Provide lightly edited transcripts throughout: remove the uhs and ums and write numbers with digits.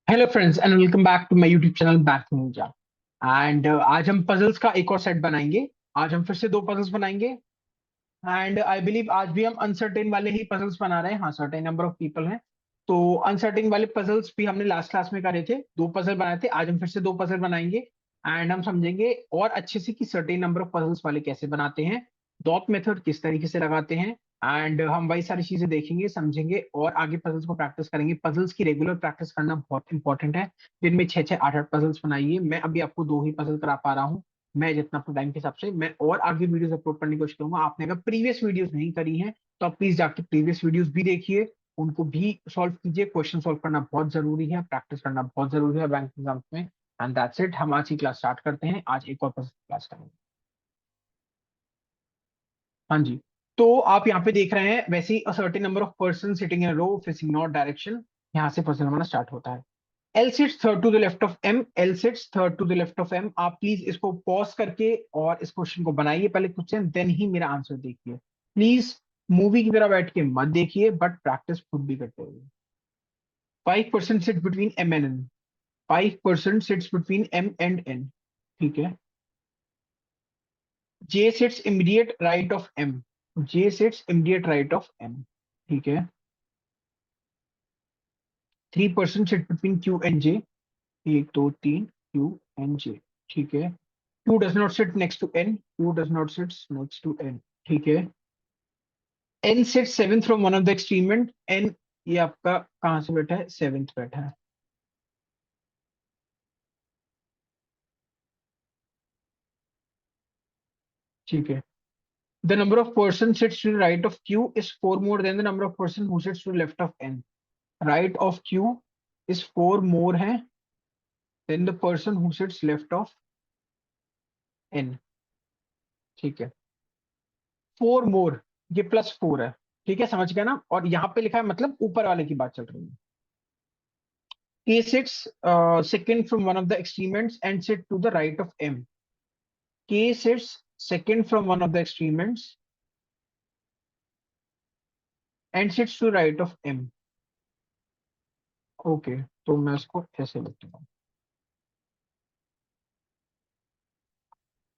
Hello friends and welcome back to my YouTube channel back ninja. And आज हम puzzles का एक और सेट बनाएंगे। आज हम फिर से दो पजल्स बनाएंगे। एंड आई बिलीव आज भी हम अनसर्टेन वाले ही पजल्स बना रहे हैं। हाँ, सर्टेन नंबर ऑफ पीपल हैं, तो अनसर्टेन वाले पजल्स भी हमने लास्ट क्लास में करे थे। दो पजल बनाए थे, आज हम फिर से दो पजल बनाएंगे। एंड हम समझेंगे और अच्छे से कि सर्टेन नंबर ऑफ पजल्स वाले कैसे बनाते हैं, डॉट मेथड किस तरीके से लगाते हैं। एंड हम वही सारी चीजें देखेंगे, समझेंगे और आगे पजल्स को प्रैक्टिस करेंगे। पजल्स की रेगुलर प्रैक्टिस करना बहुत इंपॉर्टेंट है। दिन में छह छह आठ आठ पजल्स बनाइए। मैं अभी आपको दो ही पजल करा पा रहा हूँ, मैं जितना अपने टाइम के हिसाब से। मैं और आगे वीडियोस अपलोड करने की कोशिश करूंगा। आपने अगर प्रीवियस वीडियोस नहीं करी हैं तो आप प्लीज जाके प्रीवियस वीडियोस भी देखिए, उनको भी सॉल्व कीजिए। क्वेश्चन सॉल्व करना बहुत जरूरी है, प्रैक्टिस करना बहुत जरूरी है बैंक एग्जाम में। एंड दैट्स इट, हम आज की क्लास स्टार्ट करते हैं। आज एक और क्लास करेंगे। हाँ जी। तो आप यहाँ पे देख रहे हैं, वैसे ही a certain number of person sitting in row facing north direction, यहाँ से पर्सन हमारा स्टार्ट होता है। L sits third to the left of M, L sits third to the left of M। आप प्लीज इसको पॉज करके और इस क्वेश्चन को बनाइए पहले क्वेश्चन, देन ही मेरा आंसर देखिए। प्लीज मूवी की तरह बैठ के मत देखिए, बट प्रैक्टिस खुद भी करते हुए। 5% sits between M and N। 5% sits between M and N। ठीक है। J sits immediate right of M। J sits immediate right of M। ठीक है। 3% sit between Q and J। एक दो तीन, Q एंड J। ठीक है। Q does not sit next to N। Q does not sit next to N। ठीक है। N sits seventh from one of the extreme end। N ये आपका कहां से बैठा है? सेवेंथ बैठा है। ठीक है। The number of person sits to the right of Q is four more than the number of person who sits to the left of N। Right of Q is four more है than the person who sits left of N। ठीक है। Four more, ये plus four है। ठीक है, समझ गया ना? और यहाँ पे लिखा है मतलब ऊपर वाले की बात चल रही है। K sits second from one of the extreme ends and sit to the right of M। K sits second from one of the extreme ends and sits to the right of M। Okay, तो मैं इसको ऐसे लिखता हूँ।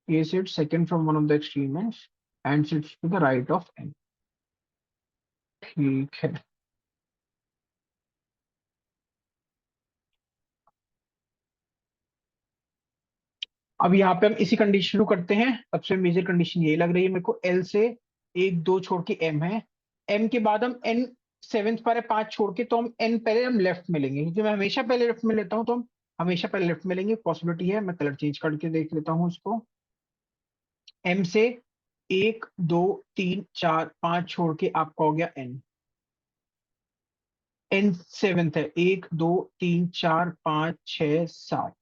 K sits second from one of the extreme ends and sits to the right of M। ठीक है। अब यहाँ पे हम इसी कंडीशन शुरू करते हैं। सबसे मेजर कंडीशन यही लग रही है मेरे को। L से एक दो छोड़ के M है। M के बाद हम N सेवेंथ पर है, पांच छोड़ के, तो हम N पहले हम लेफ्ट में लेंगे, क्योंकि मैं हमेशा पहले लेफ्ट में लेता हूँ, तो हम हमेशा पहले लेफ्ट में लेंगे। पॉसिबिलिटी है, मैं कलर चेंज करके देख लेता हूँ इसको। M से एक दो तीन चार पांच छोड़ के आपका हो गया N। N सेवेंथ है, एक दो तीन चार पांच छह सात,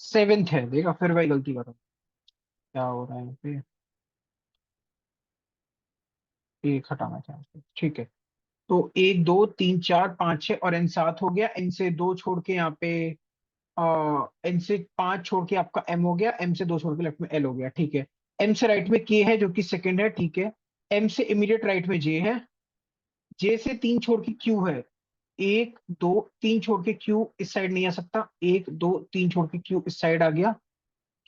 सेवेंथ है। देखा, फिर वही गलती कर रहा हूँ। क्या हो रहा है यहाँ पे? एक हटाना चाहिए। ठीक है। तो एक दो तीन चार पाँच छह और एन सात हो गया। एन से दो छोड़ के यहाँ पे एन से पांच छोड़ के आपका एम हो गया। एम से दो छोड़ के लेफ्ट में एल हो गया। ठीक है। एम से राइट में के है जो कि सेकंड है। ठीक है। एम से इमीडिएट राइट में जे है। जे से तीन छोड़ के क्यू है। एक दो तीन छोड़ के क्यू इस साइड नहीं आ सकता। एक दो तीन छोड़ के क्यू इस साइड आ गया।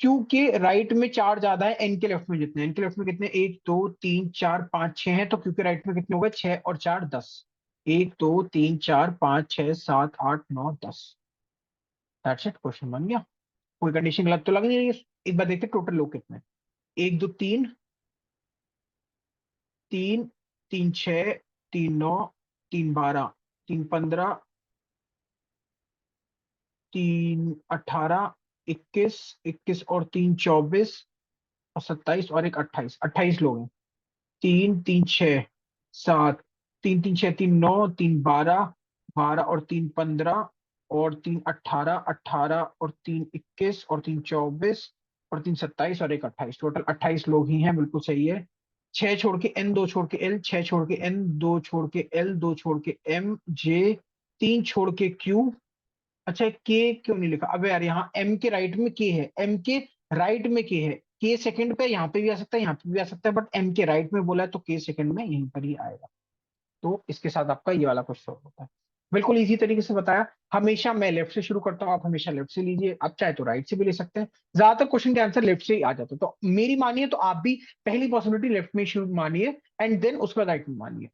क्यू के राइट में चार ज्यादा है एन के लेफ्ट में जितने। एन के लेफ्ट में कितने? एक दो तीन चार पांच छह है, तो क्यू के राइट में कितने हो गए? छह और चार दस। एक दो तीन चार पांच छह सात आठ नौ दस। दैट्स इट, क्वेश्चन बन गया। कोई कंडीशन गलत तो लग नहीं रही है। एक बार देखते टोटल लोग कितने। एक दो तीन, तीन, तीन छह, तीन नौ, तीन बारह, तीन पंद्रह, तीन अठारह, इक्कीस, इक्कीस और तीन चौबीस और सत्ताईस और एक अट्ठाईस। अट्ठाईस लोग हैं। तीन तीन छः सात, तीन तीन छः तीन नौ, तीन बारह, बारह और तीन पंद्रह और तीन अट्ठारह, अट्ठारह और तीन इक्कीस और तीन चौबीस और तीन सत्ताईस और एक अट्ठाईस। टोटल अट्ठाईस लोग ही हैं, बिल्कुल सही है। छह छोड़ के एन, दो छोड़ के एल, छह छोड़ के एन, दो छोड़ के एल, दो छोड़ के एम जे, तीन छोड़ के क्यू। अच्छा, के क्यों नहीं लिखा? अबे यार, यहाँ एम के राइट में के है, एम के राइट में के है। के सेकंड पे यहाँ पे भी आ सकता है, यहाँ पे भी आ सकता है, बट एम के राइट में बोला है तो के सेकंड में यहीं पर ही आएगा। तो इसके साथ आपका ये वाला क्वेश्चन होता है। बिल्कुल इजी तरीके से बताया। हमेशा मैं लेफ्ट से शुरू करता हूँ, आप हमेशा लेफ्ट से लीजिए, आप चाहे तो राइट से भी ले सकते हैं। ज्यादातर क्वेश्चन के आंसर लेफ्ट से ही आ जाते हैं, तो मेरी मानिए तो आप भी पहली पॉसिबिलिटी लेफ्ट में शुरू मानिए, एंड देन उसके बाद राइट में मानिए।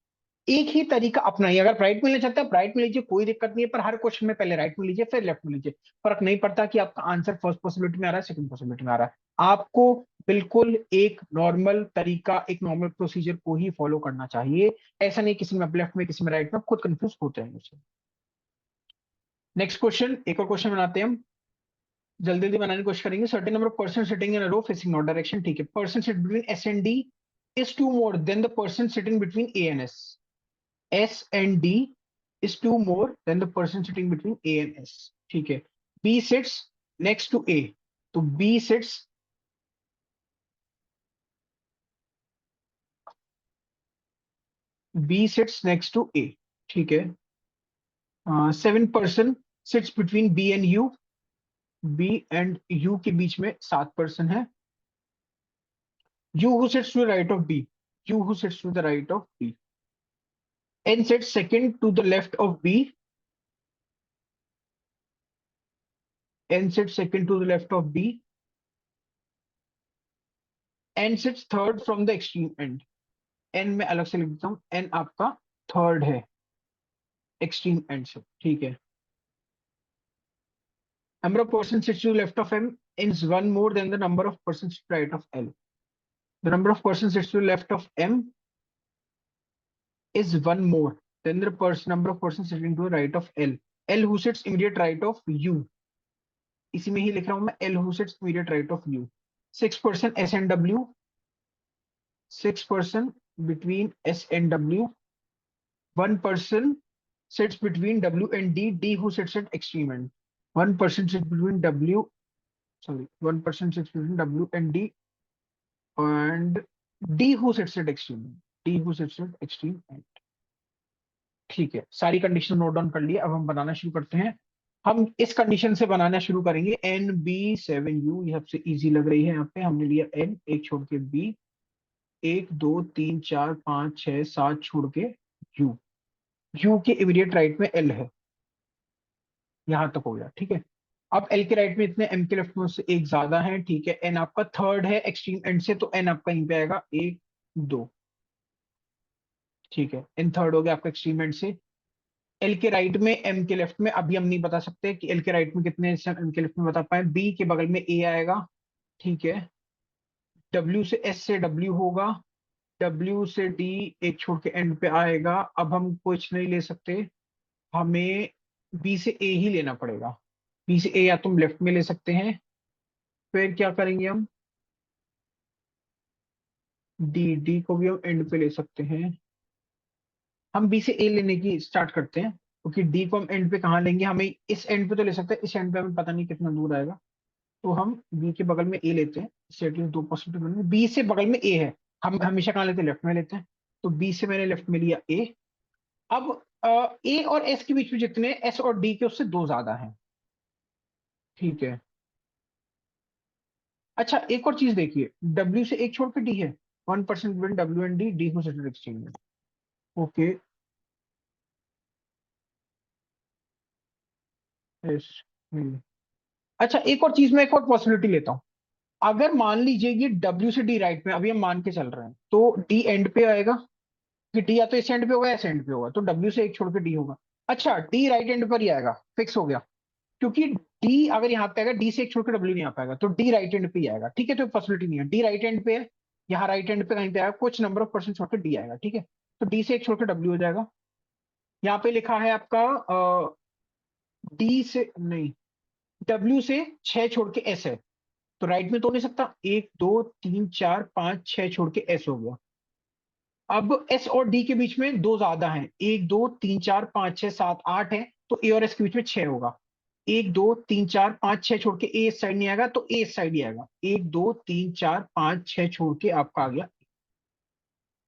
एक ही तरीका अपनाइए, अगर राइट में ले सकते हैं आप राइट में लीजिए, कोई दिक्कत नहीं है, पर हर क्वेश्चन में पहले राइट में लीजिए फिर लेफ्ट में लीजिए। फर्क नहीं पड़ता कि आपका आंसर फर्स्ट पॉसिबिलिटी में आ रहा है सेकंड पॉसिबिलिटी में आ रहा है, आपको बिल्कुल एक नॉर्मल तरीका, एक नॉर्मल प्रोसीजर को ही फॉलो करना चाहिए। ऐसा नहीं किसी में लेफ्ट में किसी में राइट में, आप खुद कंफ्यूज होते हैं मुझसे। नेक्स्ट क्वेश्चन, एक और क्वेश्चन बनाते हैं हम, जल्दी जल्दी बनाने की कोशिश करेंगे। Certain number of person sitting in a row facing not direction, ठीक है, person sit between S and D is two more than the person sitting between A and S. S and D is two more than the person sitting between A and S, ठीक है। B sits next to A, तो B sits next to A, ठीक है। 7 person sits between B and U, B and U के बीच में 7 person है। U who sits to the right of B, U who sits to the right of B, N sits second to the left of B, N sits second to the left of B, N sits third from the extreme end। N में अलग से लिख देता हूं, N आपका third है extreme and से, ठीक है। Number of persons sits to the left of M is one more than the number of persons to the right of L. The number of persons sits to the left of M is one more than the number of persons sitting to the right of L. L who sits immediate right of U. इसी में ही लिख रहा हूं मैं, L who sits immediate right of U. 6 person S and W. 6 person between S and W. 1 person sits between W and D. D who sits at extreme end. 1 person sits between W. Sorry, 1 person sits between W and D. And D who sits at extreme end, D who sits at extreme end, ठीक है। सारी condition note down कर लिए, अब हम बनाना शुरू करते हैं। हम इस कंडीशन से बनाना शुरू करेंगे, एन बी 7 यू, ये सबसे इजी लग रही है। यहाँ पे हमने लिया एन, एक छोड़ के बी, 1 2 3 4 5 6 7 छोड़ के यू, यू के इमीडिएट राइट में एल है। यहां तक हो गया, ठीक है। अब एल के राइट में इतने, एम के लेफ्ट में उससे एक ज्यादा है, ठीक है। एन आपका थर्ड है एक्सट्रीम एंड से, तो एन आपका यहीं पे आएगा 1 2, ठीक है। इन थर्ड हो गया आपका एक्सट्रीम एंड से। एल के राइट में, एम के लेफ्ट में, अभी हम नहीं बता सकते कि एल के राइट में कितने, एम के लेफ्ट में बता पाए। बी के बगल में ए आएगा, ठीक है। डब्ल्यू से, एस से डब्ल्यू होगा, डब्ल्यू से डी एक छोड़ के एंड पे आएगा। अब हम कुछ नहीं ले सकते, हमें बी से ए ही लेना पड़ेगा। बी से ए या तुम लेफ्ट में ले सकते हैं, फिर क्या करेंगे हम, डी, डी को भी हम एंड पे ले सकते हैं। हम बी से ए लेने की स्टार्ट करते हैं, क्योंकि डी को हम एंड पे कहाँ लेंगे, हमें इस एंड पे तो ले सकते हैं, इस एंड पे हमें पता नहीं कितना दूर आएगा। तो हम बी के बगल में ए लेते हैं, इससे एटलीस्ट 2% बनेंगे। बी से बगल में ए है, हम हमेशा कहाँ लेते हैं, लेफ्ट में लेते हैं। तो बी से मैंने लेफ्ट में लिया ए। अब ए और एस के बीच में जितने एस और डी के, उससे दो ज्यादा हैं, ठीक है। अच्छा एक और चीज देखिए, डब्ल्यू से एक छोड़ के डी है, 1% between W and D, D को सेटल एक्सचेंज में, ओके। एस, अच्छा एक और चीज, मैं एक और पॉसिबिलिटी लेता हूँ। अगर मान लीजिए ये डब्ल्यू से डी राइट में, अभी हम मान के चल रहे हैं, तो डी एंड पे आएगा, कि डी या तो इस एंड पे होगा या इस एंड पे होगा, तो डब्ल्यू से एक छोड़ के डी होगा। अच्छा डी राइट एंड पर ही आएगा, फिक्स हो गया, क्योंकि डी अगर यहाँ पे आएगा, डी से एक छोड़ के डब्ल्यू नहीं आ पाएगा, तो डी राइट एंड पे ही आएगा, ठीक है। तो पॉसिबिलिटी नहीं है, डी राइट एंड पे है, यहाँ राइट एंड पे कहीं पे आएगा, कुछ नंबर ऑफ परसेंट छोड़ के डी आएगा, ठीक है। तो डी से एक छोड़ के डब्ल्यू हो जाएगा। यहाँ पे लिखा है आपका डी से नहीं, डब्ल्यू से 6 छोड़ के एस है, तो राइट में तो नहीं सकता, 1 2 3 4 5 6 छोड़ के एस हो गया। अब एस और डी के बीच में दो ज्यादा हैं, 1 2 3 4 5 6 7 8 है, तो ए और एस के बीच में 6 होगा। 1 2 3 4 5 6 छोड़ के ए इस साइड नहीं आएगा, तो ए इस साइड ही आएगा। 1 2 3 4 5 6 छोड़ के आपका आ गया।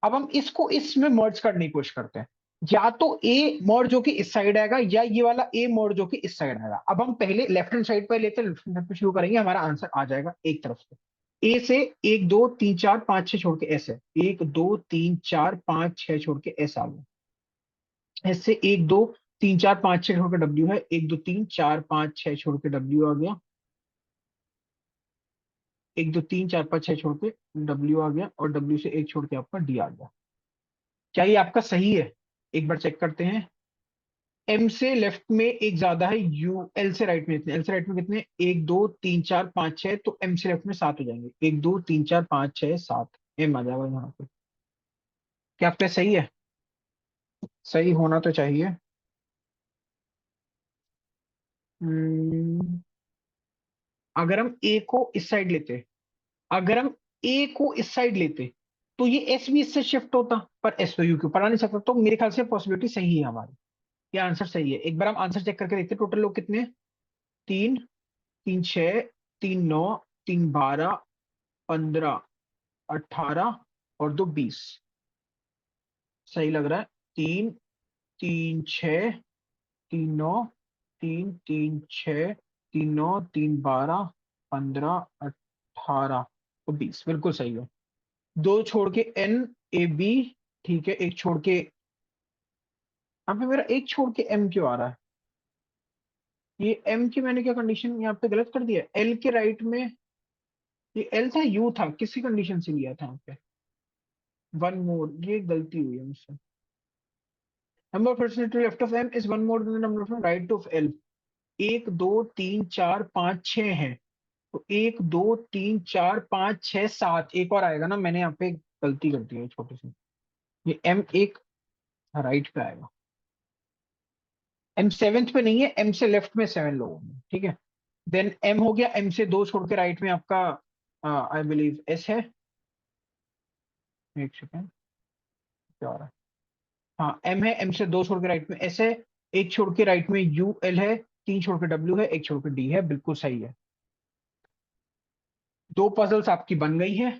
अब हम इसको इसमें मर्ज करने की कोशिश करते हैं, या तो ए मर्ज जो कि इस साइड आएगा, या ये वाला ए मर्ज जो कि इस साइड आएगा। अब हम पहले लेफ्ट हैंड साइड पर लेते हैं, लेफ्ट हैंड साइड पे शुरू करेंगे, हमारा आंसर आ जाएगा एक तरफ से। ए से 1 2 3 4 5 6 छोड़ के एस है, 1 2 3 4 5 6 छोड़ के एस आ गया। एस से 1 2 तीन चार पाँच छह छोड़ के डब्ल्यू है, एक दो तीन चार पाँच छह छोड़ के डब्ल्यू आ गया, एक दो तीन चार पाँच छह छोड़ के डब्ल्यू आ गया, और डब्ल्यू से एक छोड़ के आपका डी आ गया। क्या ये आपका सही है? एक बार चेक करते हैं। एम से लेफ्ट में एक ज्यादा है, यू एल से राइट में कितने, एल से राइट में कितने, एक दो तीन चार पाँच छह, तो एम से लेफ्ट में सात हो जाएंगे, एक दो तीन चार पाँच छह सात, एम आ जाएगा यहाँ पे। क्या आपका सही है? सही होना तो चाहिए। हम्म, अगर हम ए को इस साइड लेते, अगर हम ए को इस साइड लेते तो ये एस भी इससे शिफ्ट होता, पर एस तो यू के ऊपर आ नहीं सकता, तो मेरे ख्याल से पॉसिबिलिटी सही है हमारी। ये आंसर सही है। एक बार हम आंसर चेक करके देखते हैं, टोटल लोग कितने हैं? तीन, तीन छः, तीन नौ, तीन बारह, पंद्रह, अठारह, और दो बीस। सही लग रहा है। तीन, तीन छः, तीन नौ, तीन तीन छः, तीन नौ, तीन बारह, पंद्रह, अठारह और बीस, बिल्कुल सही है। दो छोड़ के एन, ए बी, ठीक है, एक छोड़ के, यहाँ पे मेरा एक छोड़ के एम क्यों आ रहा है? ये एम की मैंने क्या कंडीशन यहाँ पे गलत कर दिया? एल के राइट में ये एल था, यू था, किसी कंडीशन से लिया था यहाँ पे? वन मोर, ये गलती हुई है मुझसे। Number of person to left of M is one more than number of right of L. एक दो तीन चार पाँच छह है, तो एक दो तीन चार पाँच छह सात, एक और आएगा ना, मैंने यहाँ पे गलती कर दी है छोटी सी। ये एम एक राइट पे आएगा, एम सेवेंथ पे नहीं है, एम से लेफ्ट में सेवन लोगों में, ठीक है। देन एम हो गया, एम से दो छोड़ के राइट में आपका आई बिलीव एस है। एक सेकेंड, क्या हो रहा है? हाँ एम है, एम से दो छोड़ के राइट में एस है, एक छोड़ के राइट में यू एल है, तीन छोड़ के डब्ल्यू है, एक छोड़ के डी है, बिल्कुल सही है। दो पजल्स आपकी बन गई है।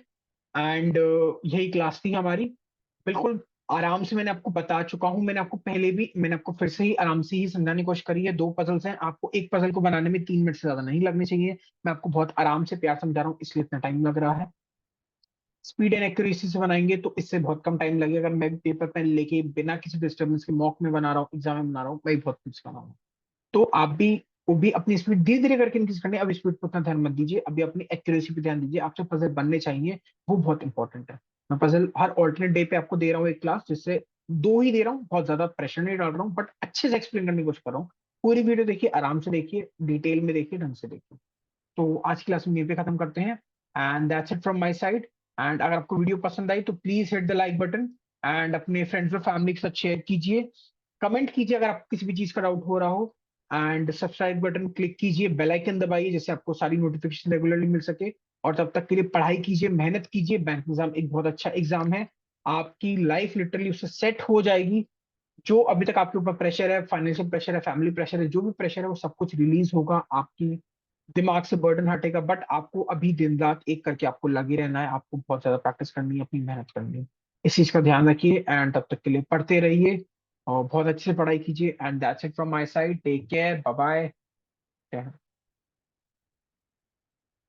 एंड यही क्लास थी हमारी। बिल्कुल आराम से मैंने आपको बता चुका हूं, मैंने आपको पहले भी, मैंने आपको फिर से ही आराम से ही समझाने की कोशिश करी है। दो पजल्स हैं, आपको एक पजल को बनाने में 3 मिनट से ज्यादा नहीं लगने चाहिए। मैं आपको बहुत आराम से प्यार समझा रहा हूँ, इसलिए इतना टाइम लग रहा है। स्पीड एंड एक्यूरेसी से बनाएंगे तो इससे बहुत कम टाइम लगेगा। अगर मैं भी पेपर पेन लेके बिना किसी डिस्टर्बेंस के मॉक में बना रहा हूँ, एग्जाम में बना रहा हूँ, मैं भी बहुत कुछ बना रहा हूँ। तो आप भी, वो भी अपनी स्पीड धीरे धीरे करके इंक्रीज करनी है। अब स्पीड पर उतना ध्यान मत दीजिए, अभी अपनी एक्यूरेसी पे ध्यान दीजिए। आपसे पजल बनने चाहिए, वो बहुत इंपॉर्टेंट है। मैं पजल हर ऑल्टरनेट डे पे आपको दे रहा हूँ एक क्लास, जिससे दो ही दे रहा हूँ, बहुत ज्यादा प्रेशर नहीं डाल रहा हूँ, बट अच्छे से एक्सप्लेन करने की कोशिश कर रहा हूँ। पूरी वीडियो देखिए, आराम से देखिए, डिटेल में देखिए, ढंग से देखिए। तो आज की क्लास में यहीं पे खत्म करते हैं। And that's it from my side. And अगर आपको वीडियो पसंद आई तो please hit the like button, and अपने फ्रेंड्स और फैमिली के साथ शेयर कीजिए। कमेंट कीजिए अगर आपको किसी भी चीज का डाउट हो रहा हो, एंड सब्सक्राइब बटन क्लिक कीजिए, बेल आइकन दबाइए, जिससे आपको सारी नोटिफिकेशन रेगुलरली मिल सके। और तब तक के लिए पढ़ाई कीजिए, मेहनत कीजिए। बैंक एग्जाम एक बहुत अच्छा एग्जाम है, आपकी लाइफ लिटरली उससे सेट हो जाएगी। जो अभी तक आपके ऊपर प्रेशर है, फाइनेंशियल प्रेशर है, फैमिली प्रेशर है, जो भी प्रेशर है, वो सब कुछ रिलीज होगा, आपकी दिमाग से बर्डन हटेगा। बट आपको अभी दिन रात एक करके आपको लगे रहना है, आपको बहुत ज्यादा प्रैक्टिस करनी है, अपनी मेहनत करनी है। इस चीज का ध्यान रखिए, एंड तब तक के लिए पढ़ते रहिए और बहुत अच्छे से पढ़ाई कीजिए। And that's it from my side, take care, bye bye.